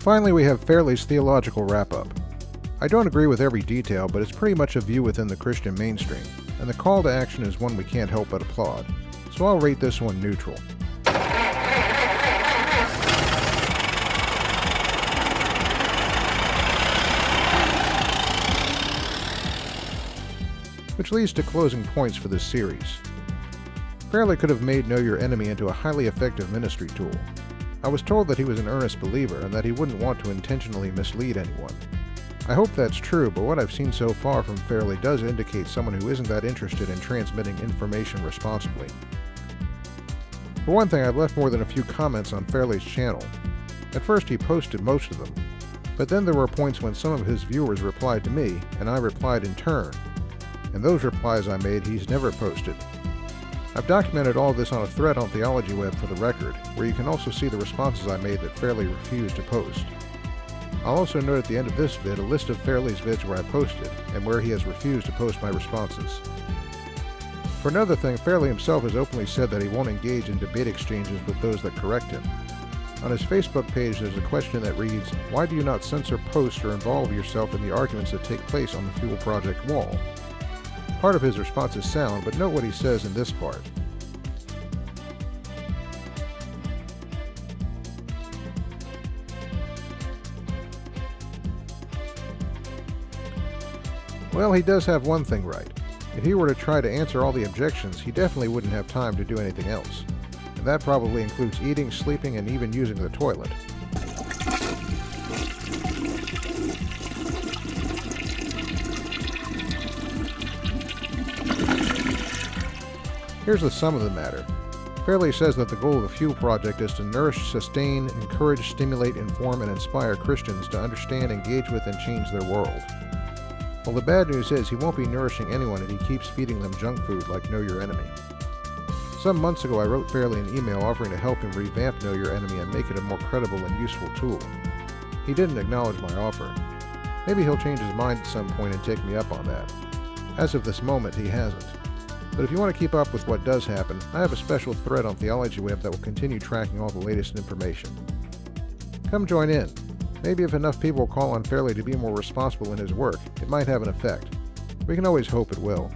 Finally, we have Fairley's theological wrap-up. I don't agree with every detail, but it's pretty much a view within the Christian mainstream, and the call to action is one we can't help but applaud. So I'll rate this one neutral. Which leads to closing points for this series. Fairley could have made Know Your Enemy into a highly effective ministry tool. I was told that he was an earnest believer and that he wouldn't want to intentionally mislead anyone. I hope that's true, but what I've seen so far from Fairley does indicate someone who isn't that interested in transmitting information responsibly. For one thing, I've left more than a few comments on Fairley's channel. At first he posted most of them, but then there were points when some of his viewers replied to me, and I replied in turn. And those replies I made he's never posted. I've documented all this on a thread on TheologyWeb for the record, where you can also see the responses I made that Fairley refused to post. I'll also note at the end of this vid a list of Fairley's vids where I posted, and where he has refused to post my responses. For another thing, Fairley himself has openly said that he won't engage in debate exchanges with those that correct him. On his Facebook page there's a question that reads, "Why do you not censor posts or involve yourself in the arguments that take place on the Fuel Project wall?" Part of his response is sound, but note what he says in this part. Well, he does have one thing right. If he were to try to answer all the objections, he definitely wouldn't have time to do anything else. And that probably includes eating, sleeping, and even using the toilet. Here's the sum of the matter. Fairley says that the goal of the Fuel Project is to nourish, sustain, encourage, stimulate, inform, and inspire Christians to understand, engage with, and change their world. Well, the bad news is he won't be nourishing anyone if he keeps feeding them junk food like Know Your Enemy. Some months ago I wrote Fairley an email offering to help him revamp Know Your Enemy and make it a more credible and useful tool. He didn't acknowledge my offer. Maybe he'll change his mind at some point and take me up on that. As of this moment, he hasn't. But if you want to keep up with what does happen, I have a special thread on TheologyWeb that will continue tracking all the latest information. Come join in. Maybe if enough people call on Fairley to be more responsible in his work, it might have an effect. We can always hope it will.